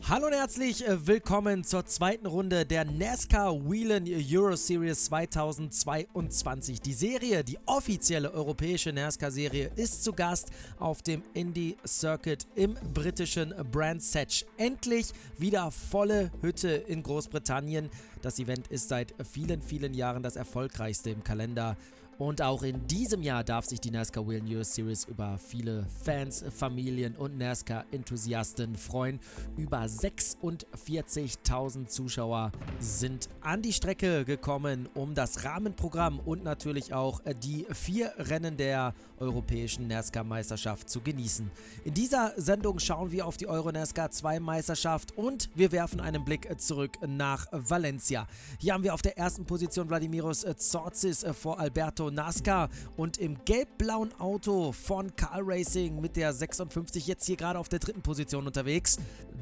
Hallo und herzlich willkommen zur zweiten Runde der NASCAR Whelen Euro Series 2022. Die Serie, die offizielle europäische NASCAR-Serie, ist zu Gast auf dem Indy Circuit im britischen Brands Hatch. Endlich wieder volle Hütte in Großbritannien. Das Event ist seit vielen, vielen Jahren das erfolgreichste im Kalender. Und auch in diesem Jahr darf sich die NASCAR Whelen Euro Series über viele Fans, Familien und NASCAR-Enthusiasten freuen. Über 46.000 Zuschauer sind an die Strecke gekommen, um das Rahmenprogramm und natürlich auch die 4 Rennen der europäischen NASCAR-Meisterschaft zu genießen. In dieser Sendung schauen wir auf die Euro NASCAR 2 Meisterschaft und wir werfen einen Blick zurück nach Valencia. Hier haben wir auf der ersten Position Vladimiros Tsortzis vor Alberto Nascar und im gelb-blauen Auto von Cal Racing mit der 56 jetzt hier gerade auf der dritten Position unterwegs.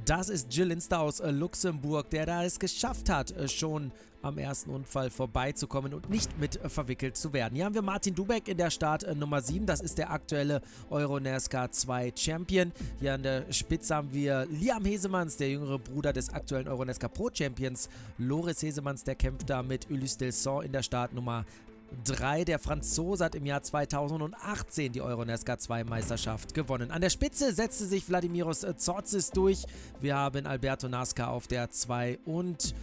Das ist Gilles Linster aus Luxemburg, der da es geschafft hat, schon am ersten Unfall vorbeizukommen und nicht mit verwickelt zu werden. Hier haben wir Martin Dubek in der Start Nummer 7, das ist der aktuelle Euro NASCAR 2 Champion. Hier an der Spitze haben wir Liam Hesemanns, der jüngere Bruder des aktuellen Euro NASCAR Pro Champions. Loris Hesemanns, der kämpft da mit Ulysse Delson in der Start Nummer 3. Der Franzose hat im Jahr 2018 die Euro NASCAR 2 Meisterschaft gewonnen. An der Spitze setzte sich Vladimiros Tsortzis durch. Wir haben Alberto Nascar auf der 2 und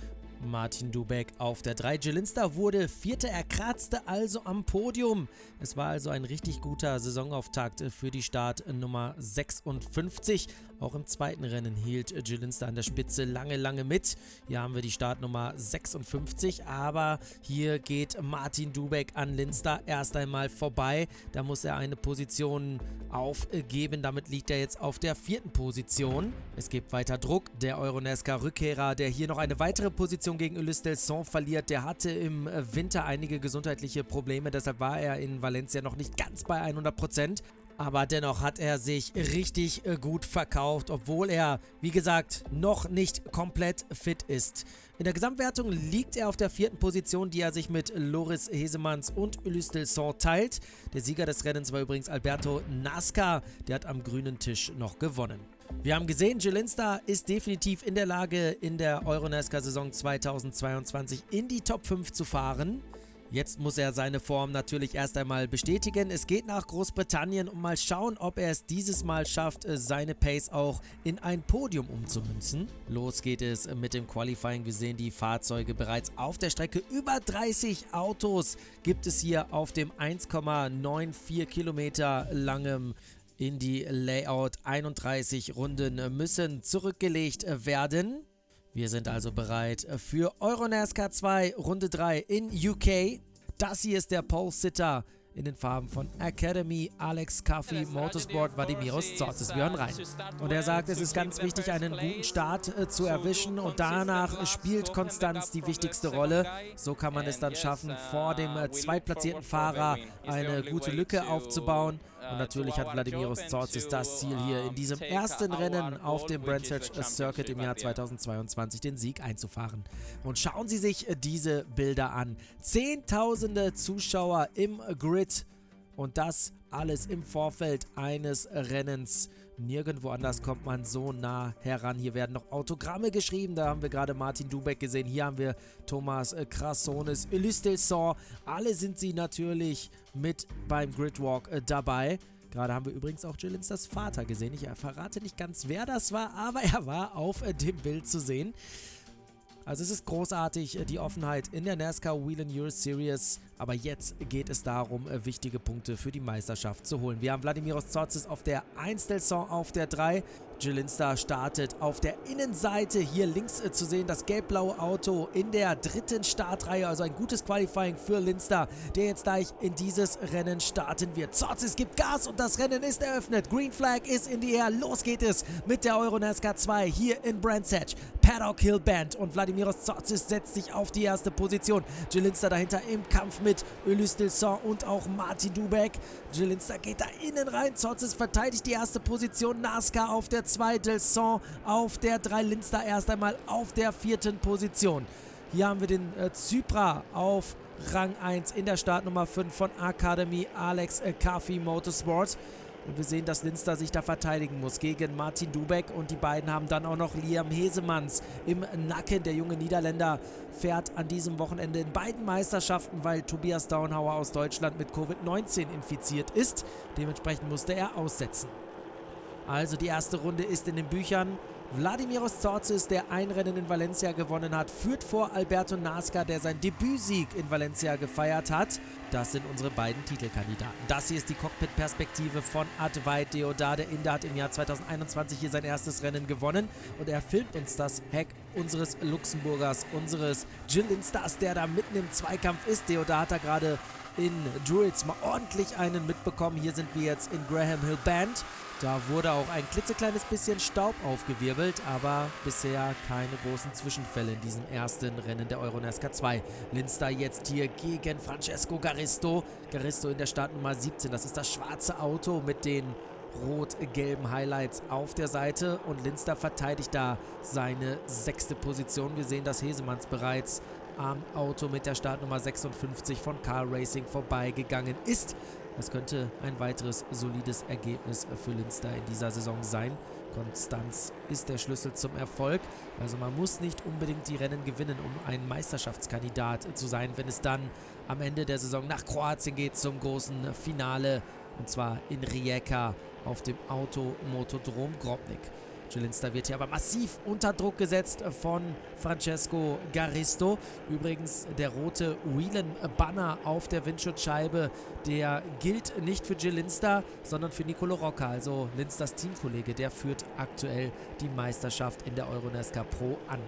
Martin Dubek auf der 3. Gilles Linster wurde Vierter, er kratzte also am Podium. Es war also ein richtig guter Saisonauftakt für die Start Nummer 56. Auch im zweiten Rennen hielt Gilles Linster an der Spitze lange mit. Hier haben wir die Startnummer 56, aber hier geht Martin Dubek an Linster erst einmal vorbei. Da muss er eine Position aufgeben, damit liegt er jetzt auf der 4. Position. Es gibt weiter Druck. Der Euro NASCAR Rückkehrer, der hier noch eine weitere Position gegen Ulysse Delson verliert, der hatte im Winter einige gesundheitliche Probleme, deshalb war er in Valencia noch nicht ganz bei 100%. Aber dennoch hat er sich richtig gut verkauft, obwohl er, wie gesagt, noch nicht komplett fit ist. In der Gesamtwertung liegt er auf der 4. Position, die er sich mit Loris Hesemanns und Ulysse Delson teilt. Der Sieger des Rennens war übrigens Alberto Nascar, der hat am grünen Tisch noch gewonnen. Wir haben gesehen, Gilles Linster ist definitiv in der Lage, in der Euro NASCAR-Saison 2022 in die Top 5 zu fahren. Jetzt muss er seine Form natürlich erst einmal bestätigen. Es geht nach Großbritannien und mal schauen, ob er es dieses Mal schafft, seine Pace auch in ein Podium umzumünzen. Los geht es mit dem Qualifying. Wir sehen die Fahrzeuge bereits auf der Strecke. Über 30 Autos gibt es hier auf dem 1,94 Kilometer langen Indy-Layout. 31 Runden müssen zurückgelegt werden. Wir sind also bereit für Euro NASCAR 2 Runde 3 in UK. Das hier ist der Pole-Sitter in den Farben von Academy Alex Coffey Motorsport Vladimiros Tsortzis. Wir hören rein. Und er sagt, es ist ganz wichtig, einen guten Start zu erwischen und danach spielt Konstanz die wichtigste Rolle. So kann man es dann schaffen, vor dem zweitplatzierten Fahrer eine gute Lücke aufzubauen. Und natürlich hat Vladimiros Tsortzis das Ziel, hier in diesem ersten Rennen auf dem Brands Hatch Circuit im Jahr 2022 den Sieg einzufahren. Und schauen Sie sich diese Bilder an. Zehntausende Zuschauer im Grid und das alles im Vorfeld eines Rennens. Nirgendwo anders kommt man so nah heran. Hier werden noch Autogramme geschrieben. Da haben wir gerade Martin Dubek gesehen. Hier haben wir Thomas Krassonis, Ulysse Delson. Alle sind sie natürlich mit beim Gridwalk dabei. Gerade haben wir übrigens auch Gilles Linsters Vater gesehen. Ich verrate nicht ganz, wer das war, aber er war auf dem Bild zu sehen. Also es ist großartig, die Offenheit in der NASCAR Whelen Euro Series. Aber jetzt geht es darum, wichtige Punkte für die Meisterschaft zu holen. Wir haben Vladimiros Tsortzis auf der 1, Delson auf der 3. Gilles Linster startet auf der Innenseite. Hier links zu sehen das gelb-blaue Auto in der 3. Startreihe. Also ein gutes Qualifying für Linster, der jetzt gleich in dieses Rennen starten wird. Tsortzis gibt Gas und das Rennen ist eröffnet. Green Flag ist in die Air. Los geht es mit der Euro NASCAR 2 hier in Brands Hatch. Paddock Hill Band und Vladimiros Tsortzis setzt sich auf die erste Position. Gilles Linster dahinter im Kampf mit Ulysse Delson und auch Martin Dubek. Gilles Linster geht da innen rein. Tsortzis verteidigt die erste Position. Nascar auf der 2, Delson auf der 3, Linster erst einmal auf der 4. Position. Hier haben wir den Zypra auf Rang 1 in der Startnummer 5 von Academy Alex Coffey Motorsport. Und wir sehen, dass Linster sich da verteidigen muss gegen Martin Dubek. Und die beiden haben dann auch noch Liam Hesemanns im Nacken. Der junge Niederländer fährt an diesem Wochenende in beiden Meisterschaften, weil Tobias Daunhauer aus Deutschland mit Covid-19 infiziert ist. Dementsprechend musste er aussetzen. Also die erste Runde ist in den Büchern. Vladimiros Tsortzis, der ein Rennen in Valencia gewonnen hat, führt vor Alberto Nasca, der seinen Debütsieg in Valencia gefeiert hat. Das sind unsere beiden Titelkandidaten. Das hier ist die Cockpit-Perspektive von Advait Deodat. Der Inder hat im Jahr 2021 hier sein erstes Rennen gewonnen und er filmt uns das Heck unseres Luxemburgers, unseres Jill Linsters, der da mitten im Zweikampf ist. Deodat hat da gerade in Druids mal ordentlich einen mitbekommen. Hier sind wir jetzt in Graham Hill Band. Da wurde auch ein klitzekleines bisschen Staub aufgewirbelt, aber bisher keine großen Zwischenfälle in diesem ersten Rennen der EuroNASCAR 2. Linster jetzt hier gegen Francesco Garisto. Garisto in der Startnummer 17. Das ist das schwarze Auto mit den rot-gelben Highlights auf der Seite. Und Linster verteidigt da seine 6. Position. Wir sehen, dass Hesemanns bereits am Auto mit der Startnummer 56 von Car Racing vorbeigegangen ist. Das könnte ein weiteres solides Ergebnis für Linster in dieser Saison sein. Konstanz ist der Schlüssel zum Erfolg. Also man muss nicht unbedingt die Rennen gewinnen, um ein Meisterschaftskandidat zu sein, wenn es dann am Ende der Saison nach Kroatien geht zum großen Finale. Und zwar in Rijeka auf dem Automotodrom Grobnik. Jill Linster wird hier aber massiv unter Druck gesetzt von Francesco Garisto. Übrigens der rote Whelen-Banner auf der Windschutzscheibe, der gilt nicht für Jill Linster, sondern für Nicolo Rocca, also Linsters Teamkollege. Der führt aktuell die Meisterschaft in der EuroNASCAR Pro an.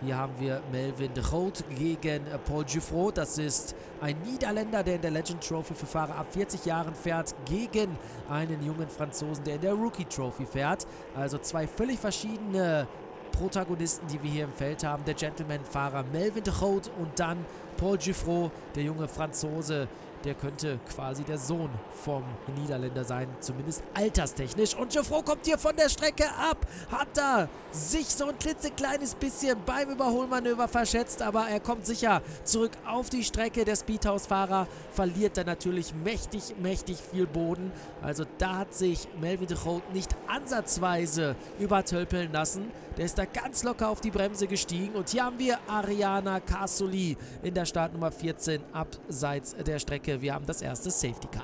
Hier haben wir Melvin de Groot gegen Paul Giffraud. Das ist ein Niederländer, der in der Legend Trophy für Fahrer ab 40 Jahren fährt, gegen einen jungen Franzosen, der in der Rookie Trophy fährt. Also zwei völlig verschiedene Protagonisten, die wir hier im Feld haben. Der Gentleman-Fahrer Melvin de Groot und dann Paul Giffraud, der junge Franzose. Der könnte quasi der Sohn vom Niederländer sein, zumindest alterstechnisch. Und Giffraud kommt hier von der Strecke ab. Hat da sich so ein klitzekleines bisschen beim Überholmanöver verschätzt, aber er kommt sicher zurück auf die Strecke. Der Speedhouse-Fahrer verliert dann natürlich mächtig viel Boden. Also da hat sich Melvin de Groot nicht ansatzweise übertölpeln lassen. Der ist da ganz locker auf die Bremse gestiegen. Und hier haben wir Ariana Carsoli in der Startnummer 14 abseits der Strecke. Wir haben das erste Safety Car.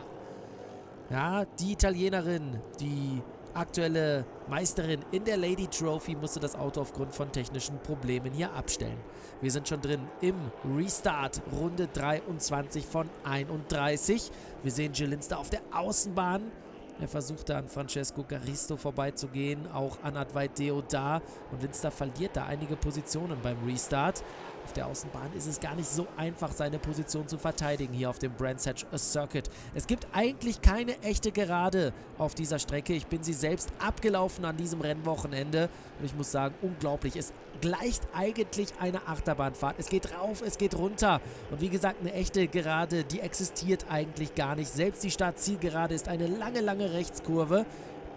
Ja, die Italienerin, die aktuelle Meisterin in der Lady Trophy, musste das Auto aufgrund von technischen Problemen hier abstellen. Wir sind schon drin im Restart, Runde 23 von 31. Wir sehen Jill Linster auf der Außenbahn. Er versuchte an Francesco Garisto vorbeizugehen, auch an Advait Deodat. Und Linster verliert da einige Positionen beim Restart. Auf der Außenbahn ist es gar nicht so einfach, seine Position zu verteidigen hier auf dem Brands Hatch Circuit. Es gibt eigentlich keine echte Gerade auf dieser Strecke. Ich bin sie selbst abgelaufen an diesem Rennwochenende und ich muss sagen, unglaublich. Es gleicht eigentlich einer Achterbahnfahrt. Es geht rauf, es geht runter. Und wie gesagt, eine echte Gerade, die existiert eigentlich gar nicht. Selbst die Start-Zielgerade ist eine lange Rechtskurve.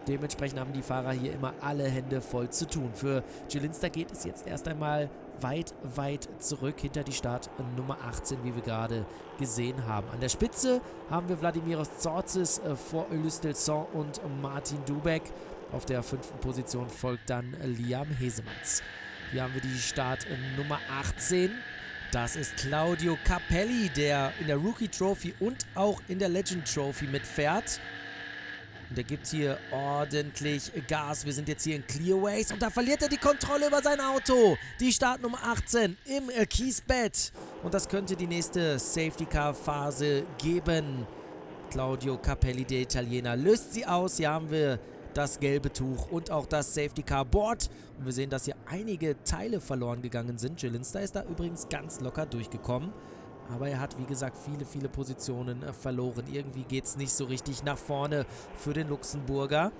Dementsprechend haben die Fahrer hier immer alle Hände voll zu tun. Für Jill Linster geht es jetzt erst einmal weit zurück hinter die Startnummer 18, wie wir gerade gesehen haben. An der Spitze haben wir Vladimiros Tsortzis vor Ulysse Delson und Martin Dubek. Auf der 5. Position folgt dann Liam Hesemanns. Hier haben wir die Startnummer 18. Das ist Claudio Capelli, der in der Rookie Trophy und auch in der Legend Trophy mitfährt. Und er gibt hier ordentlich Gas. Wir sind jetzt hier in Clearways und da verliert er die Kontrolle über sein Auto. Die Startnummer 18 im Kiesbett. Und das könnte die nächste Safety-Car-Phase geben. Claudio Capelli, der Italiener, löst sie aus. Hier haben wir das gelbe Tuch und auch das Safety-Car-Board. Und wir sehen, dass hier einige Teile verloren gegangen sind. Jill Linster ist da übrigens ganz locker durchgekommen. Aber er hat, wie gesagt, viele Positionen verloren. Irgendwie geht es nicht so richtig nach vorne für den Luxemburger.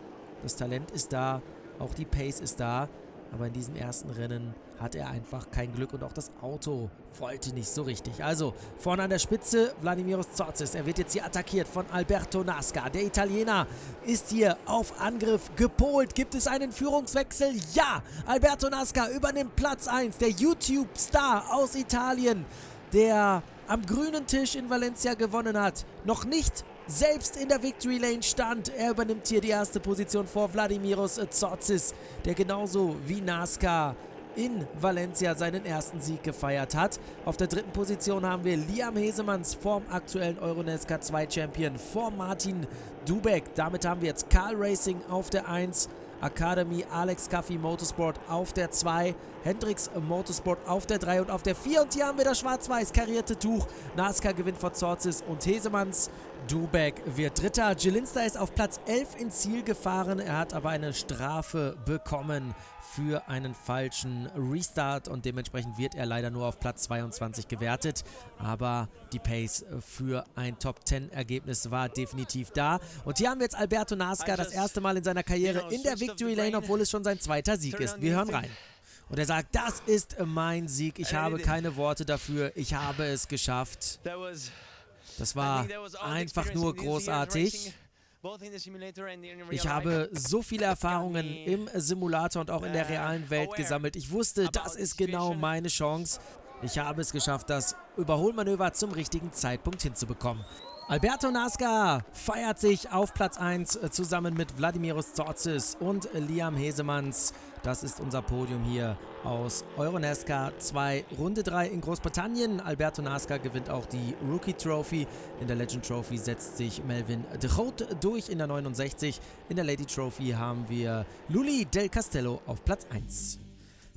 Das Talent ist da, auch die Pace ist da. Aber in diesem ersten Rennen hat er einfach kein Glück und auch das Auto wollte nicht so richtig. Also vorne an der Spitze Vladimiros Tsortzis. Er wird jetzt hier attackiert von Alberto Nasca. Der Italiener ist hier auf Angriff gepolt. Gibt es einen Führungswechsel? Ja! Alberto Nasca übernimmt Platz 1. Der YouTube-Star aus Italien, der am grünen Tisch in Valencia gewonnen hat, noch nicht selbst in der Victory Lane stand. Er übernimmt hier die erste Position vor Vladimiros Tsotzis, der genauso wie NASCAR in Valencia seinen ersten Sieg gefeiert hat. Auf der dritten Position haben wir Liam Hesemanns vorm aktuellen EuroNASCAR 2 Champion vor Martin Dubek. Damit haben wir jetzt Karl Racing auf der 1, Academy Alex Caffi Motorsport auf der 2, Hendricks Motorsport auf der 3 und auf der 4. Und hier haben wir das schwarz-weiß karierte Tuch. NASCAR gewinnt vor Tsotzis und Hesemanns. Dubek wird Dritter. Jelinsta ist auf Platz 11 ins Ziel gefahren. Er hat aber eine Strafe bekommen für einen falschen Restart und dementsprechend wird er leider nur auf Platz 22 gewertet. Aber die Pace für ein Top-10-Ergebnis war definitiv da. Und hier haben wir jetzt Alberto Nascar das erste Mal in seiner Karriere in der Victory Lane, obwohl es schon sein zweiter Sieg ist. Wir hören rein. Und er sagt, das ist mein Sieg. Ich habe keine Worte dafür. Ich habe es geschafft. Das war einfach nur großartig. Ich habe so viele Erfahrungen im Simulator und auch in der realen Welt gesammelt. Ich wusste, das ist genau meine Chance. Ich habe es geschafft, das Überholmanöver zum richtigen Zeitpunkt hinzubekommen. Alberto Nascar feiert sich auf Platz 1 zusammen mit Vladimiros Tsotzis und Liam Hesemanns. Das ist unser Podium hier aus EuroNASCAR 2 Runde 3 in Großbritannien. Alberto Nascar gewinnt auch die Rookie Trophy. In der Legend Trophy setzt sich Melvin de Groot durch in der 69. In der Lady Trophy haben wir Luli del Castello auf Platz 1.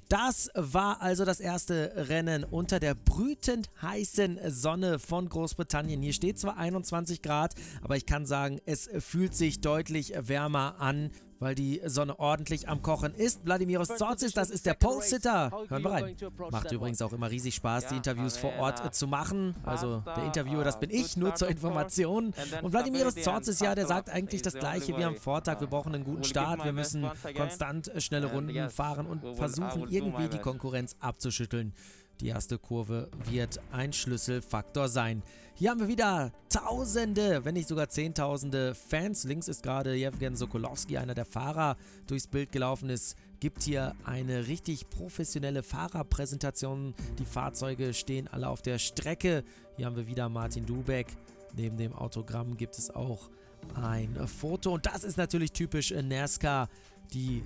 Das war also das erste Rennen unter der brütend heißen Sonne von Großbritannien. Hier steht zwar 21 Grad, aber ich kann sagen, es fühlt sich deutlich wärmer an, weil die Sonne ordentlich am Kochen ist. Vladimiros Tsotzis, das ist der Pole-Sitter. Hören wir rein. Macht übrigens auch immer riesig Spaß, die Interviews vor Ort zu machen. Also der Interviewer, das bin ich, nur zur Information. Und Vladimiros Tsotzis, ja, der sagt eigentlich das Gleiche wie am Vortag. Wir brauchen einen guten Start, wir müssen konstant schnelle Runden fahren und versuchen irgendwie die Konkurrenz abzuschütteln. Die erste Kurve wird ein Schlüsselfaktor sein. Hier haben wir wieder Tausende, wenn nicht sogar Zehntausende Fans. Links ist gerade Jewgen Sokolowski, einer der Fahrer, durchs Bild gelaufen ist. Gibt hier eine richtig professionelle Fahrerpräsentation. Die Fahrzeuge stehen alle auf der Strecke. Hier haben wir wieder Martin Dubek. Neben dem Autogramm gibt es auch ein Foto. Und das ist natürlich typisch NASCAR. Die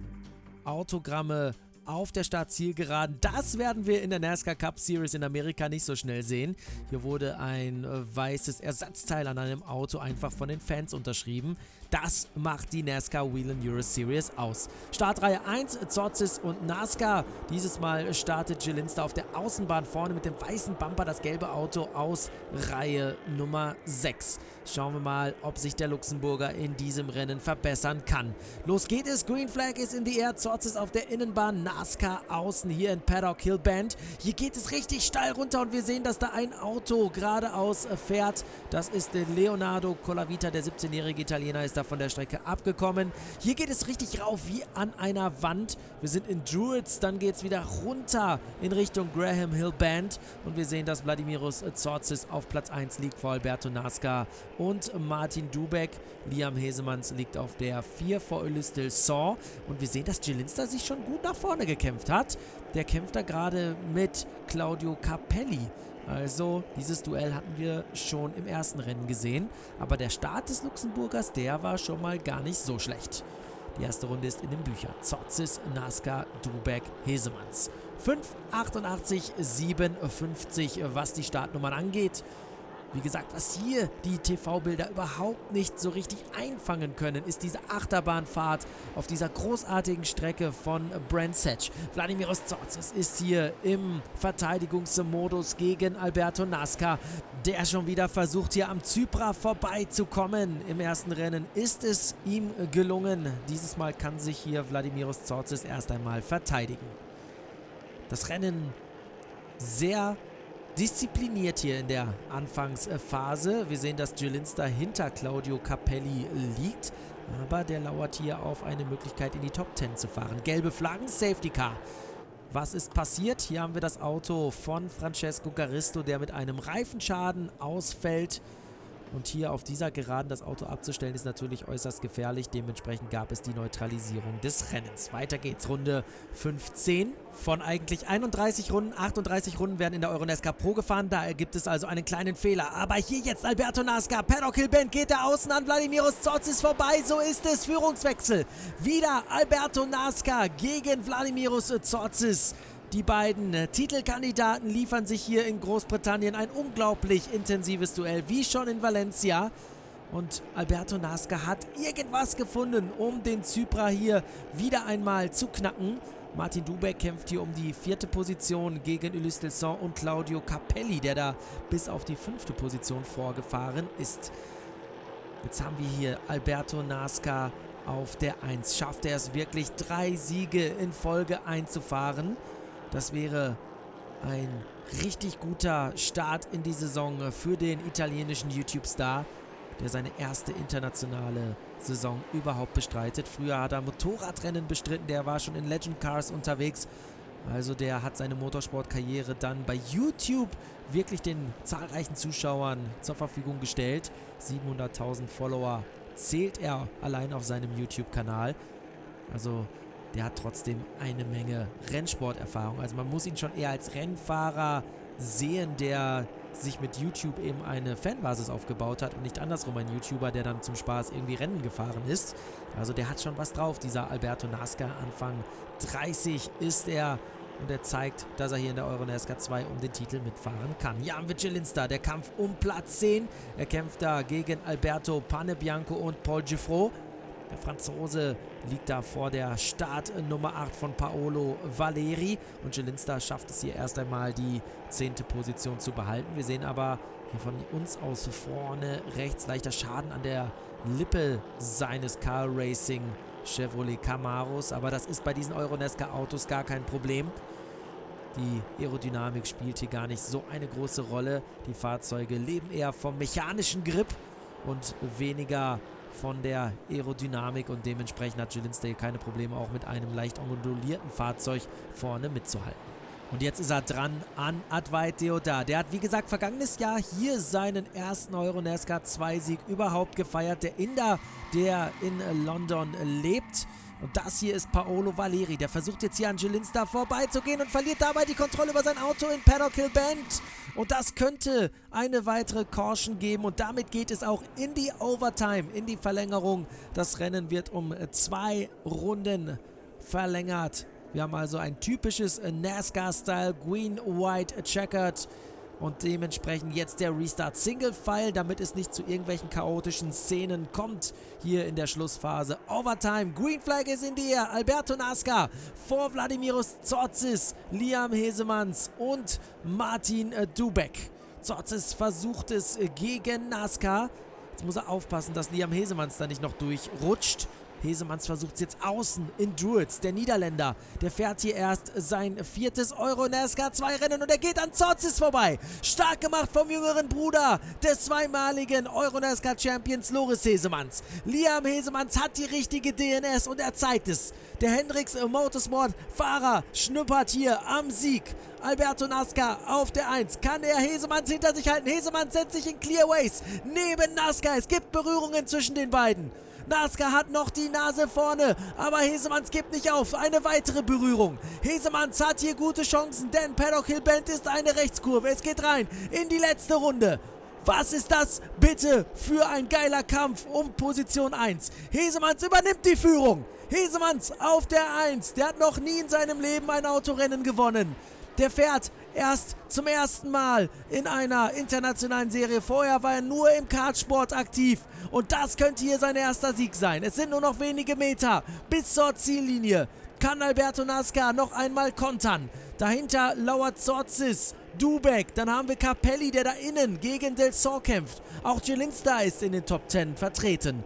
Autogramme auf der Startzielgeraden. Das werden wir in der NASCAR Cup Series in Amerika nicht so schnell sehen. Hier wurde ein weißes Ersatzteil an einem Auto einfach von den Fans unterschrieben. Das macht die NASCAR Whelen Euro Series aus. Startreihe 1, Tsotzis und NASCAR. Dieses Mal startet Jelinsta auf der Außenbahn vorne mit dem weißen Bumper, das gelbe Auto aus Reihe Nummer 6. Schauen wir mal, ob sich der Luxemburger in diesem Rennen verbessern kann. Los geht es, Green Flag ist in die Air, Tsotzis auf der Innenbahn, NASCAR außen hier in Paddock Hill Bend. Hier geht es richtig steil runter und wir sehen, dass da ein Auto geradeaus fährt. Das ist Leonardo Colavita, der 17-jährige Italiener, ist da von der Strecke abgekommen. Hier geht es richtig rauf wie an einer Wand. Wir sind in Druids, dann geht es wieder runter in Richtung Graham Hill Bend und wir sehen, dass Vladimiros Tsotzis auf Platz 1 liegt vor Alberto Nascar und Martin Dubek. Liam Hesemanns liegt auf der 4 vor Ulysse Del Son und wir sehen, dass Jelinsta sich schon gut nach vorne gekämpft hat. Der kämpft da gerade mit Claudio Capelli. Also dieses Duell hatten wir schon im ersten Rennen gesehen, aber der Start des Luxemburgers, der war schon mal gar nicht so schlecht. Die erste Runde ist in den Büchern. Tsotzis, Nascar, Dubek, Hesemanns. 5,88, 57, was die Startnummern angeht. Wie gesagt, was hier die TV-Bilder überhaupt nicht so richtig einfangen können, ist diese Achterbahnfahrt auf dieser großartigen Strecke von Brands Hatch. Vladimiros Tsotzis ist hier im Verteidigungsmodus gegen Alberto Nascar, der schon wieder versucht, hier am Zyprer vorbeizukommen. Im ersten Rennen ist es ihm gelungen. Dieses Mal kann sich hier Vladimiros Tsotzis erst einmal verteidigen. Das Rennen sehr diszipliniert hier in der Anfangsphase. Wir sehen, dass Jelinsta hinter Claudio Capelli liegt, aber der lauert hier auf eine Möglichkeit, in die Top 10 zu fahren. Gelbe Flaggen, Safety Car. Was ist passiert? Hier haben wir das Auto von Francesco Garisto, der mit einem Reifenschaden ausfällt. Und hier auf dieser Geraden das Auto abzustellen, ist natürlich äußerst gefährlich. Dementsprechend gab es die Neutralisierung des Rennens. Weiter geht's, Runde 15 von eigentlich 31 Runden. 38 Runden werden in der Euro-NASCAR Pro gefahren. Da gibt es also einen kleinen Fehler. Aber hier jetzt Alberto Nasca. Paddock Hill Bend geht da außen an Vladimiros Tzotzis vorbei. So ist es. Führungswechsel. Wieder Alberto Nasca gegen Vladimiros Tzotzis. Die beiden Titelkandidaten liefern sich hier in Großbritannien ein unglaublich intensives Duell, wie schon in Valencia. Und Alberto Nasca hat irgendwas gefunden, um den Zyprer hier wieder einmal zu knacken. Martin Dubek kämpft hier um die 4. Position gegen Ulysse Delson und Claudio Capelli, der da bis auf die 5. Position vorgefahren ist. Jetzt haben wir hier Alberto Nasca auf der 1. Schafft er es wirklich, 3 Siege in Folge einzufahren? Das wäre ein richtig guter Start in die Saison für den italienischen YouTube-Star, der seine erste internationale Saison überhaupt bestreitet. Früher hat er Motorradrennen bestritten, der war schon in Legend Cars unterwegs. Also der hat seine Motorsportkarriere dann bei YouTube wirklich den zahlreichen Zuschauern zur Verfügung gestellt. 700.000 Follower zählt er allein auf seinem YouTube-Kanal. Also der hat trotzdem eine Menge Rennsporterfahrung. Also man muss ihn schon eher als Rennfahrer sehen, der sich mit YouTube eben eine Fanbasis aufgebaut hat und nicht andersrum ein YouTuber, der dann zum Spaß irgendwie Rennen gefahren ist. Also der hat schon was drauf, dieser Alberto Nasca. Anfang 30 ist er und er zeigt, dass er hier in der Euro-NASCAR 2 um den Titel mitfahren kann. Jan Vigelinsta, der Kampf um Platz 10. Er kämpft da gegen Alberto Panebianco und Paul Giffreau. Der Franzose liegt da vor der Startnummer 8 von Paolo Valeri. Und Vigelinsta schafft es hier erst einmal, die 10. Position zu behalten. Wir sehen aber hier von uns aus vorne rechts leichter Schaden an der Lippe seines Car Racing Chevrolet Camaros. Aber das ist bei diesen Euro-NASCAR Autos gar kein Problem. Die Aerodynamik spielt hier gar nicht so eine große Rolle. Die Fahrzeuge leben eher vom mechanischen Grip und weniger von der Aerodynamik, und dementsprechend hat Vigelinsta hier keine Probleme, auch mit einem leicht ondulierten Fahrzeug vorne mitzuhalten. Und jetzt ist er dran an Advait Deodat. Der hat, wie gesagt, vergangenes Jahr hier seinen ersten Euro-NASCAR 2 Sieg überhaupt gefeiert. Der Inder, der in London lebt. Und das hier ist Paolo Valeri. Der versucht jetzt hier an Vigelinsta vorbeizugehen und verliert dabei die Kontrolle über sein Auto in Paddock Hill Bend. Und das könnte eine weitere Caution geben. Und damit geht es auch in die Overtime, in die Verlängerung. Das Rennen wird um 2 Runden verlängert. Wir haben also ein typisches NASCAR-Style, Green, White, Checkered. Und dementsprechend jetzt der Restart Single-File, damit es nicht zu irgendwelchen chaotischen Szenen kommt hier in der Schlussphase. Overtime, Green Flag ist in die Air. Alberto Nasca vor Vladimiros Tzotzis, Liam Heesemans und Martin Dubek. Tzotzis versucht es gegen Nasca. Jetzt muss er aufpassen, dass Liam Heesemans da nicht noch durchrutscht. Heesemans versucht es jetzt außen in Druids, der Niederländer. Der fährt hier erst sein 4. Euro-NASCAR 2 Rennen und er geht an Tzotzis vorbei. Stark gemacht vom jüngeren Bruder des zweimaligen Euro-NASCAR Champions Loris Heesemans. Liam Heesemans hat die richtige DNS und er zeigt es. Der Hendricks Motorsport Fahrer schnuppert hier am Sieg. Alberto Nasca auf der 1. Kann er Heesemans hinter sich halten? Heesemans setzt sich in Clearways neben Nasca. Es gibt Berührungen zwischen den beiden. Nasca hat noch die Nase vorne, aber Heesemans gibt nicht auf. Eine weitere Berührung. Heesemans hat hier gute Chancen, denn Paddock Hill Bend ist eine Rechtskurve. Es geht rein in die letzte Runde. Was ist das bitte für ein geiler Kampf um Position 1? Heesemans übernimmt die Führung. Heesemans auf der 1. Der hat noch nie in seinem Leben ein Autorennen gewonnen. Der fährt erst zum ersten Mal in einer internationalen Serie. Vorher war er nur im Kartsport aktiv. Und das könnte hier sein erster Sieg sein. Es sind nur noch wenige Meter bis zur Ziellinie. Kann Alberto Nasca noch einmal kontern? Dahinter lauert Tzotzis, Dubek. Dann haben wir Capelli, der da innen gegen Delson kämpft. Auch Vigelinsta ist in den Top 10 vertreten.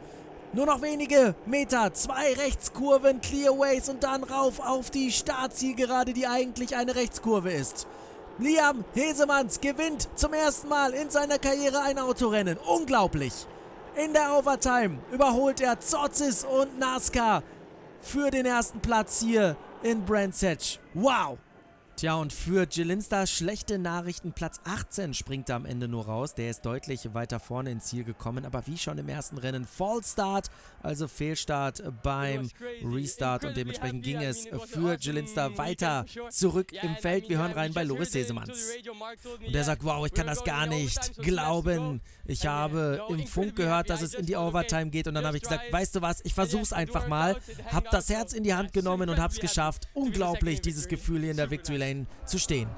Nur noch wenige Meter, 2 Rechtskurven, Clearways und dann rauf auf die Startzielgerade, die eigentlich eine Rechtskurve ist. Liam Heesemans gewinnt zum ersten Mal in seiner Karriere ein Autorennen. Unglaublich! In der Overtime überholt er Tzotzis und Nasca für den ersten Platz hier in Brands Hatch. Wow! Tja, und für Jelinster schlechte Nachrichten. Platz 18 springt er am Ende nur raus. Der ist deutlich weiter vorne ins Ziel gekommen, aber wie schon im ersten Rennen, Fallstart, also Fehlstart beim Restart, und dementsprechend ging es für Jelinster weiter zurück im Feld. Wir hören rein bei Loris Sesemanns. Und er sagt, wow, ich kann das gar nicht glauben. Ich habe im Funk gehört, dass es in die Overtime geht, und dann habe ich gesagt, weißt du was, ich versuch's einfach mal. Hab das Herz in die Hand genommen und hab's geschafft. Unglaublich, dieses Gefühl hier in der Victory Lane zu stehen.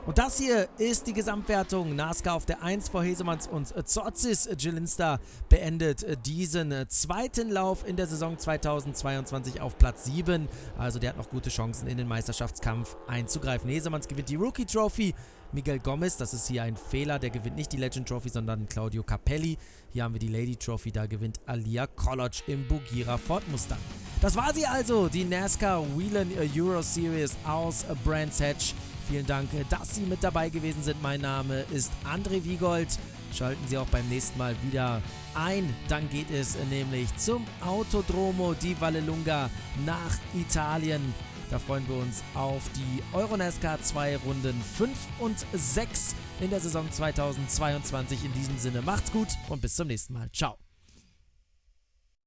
Und das hier ist die Gesamtwertung. NASCAR auf der 1 vor Hesemanns und Tzotzis. Jelinster beendet diesen zweiten Lauf in der Saison 2022 auf Platz 7. Also der hat noch gute Chancen, in den Meisterschaftskampf einzugreifen. Hesemanns gewinnt die Rookie Trophy. Miguel Gomez, das ist hier ein Fehler, der gewinnt nicht die Legend Trophy, sondern Claudio Capelli. Hier haben wir die Lady Trophy, da gewinnt Alia Koloc im Bugira Ford Mustang. Das war sie also, die NASCAR Whelen Euro Series aus Brands Hatch. Vielen Dank, dass Sie mit dabei gewesen sind. Mein Name ist André Wiegold. Schalten Sie auch beim nächsten Mal wieder ein. Dann geht es nämlich zum Autodromo di Vallelunga nach Italien. Da freuen wir uns auf die Euronascar 2 Runden 5 und 6 in der Saison 2022. In diesem Sinne macht's gut und bis zum nächsten Mal. Ciao.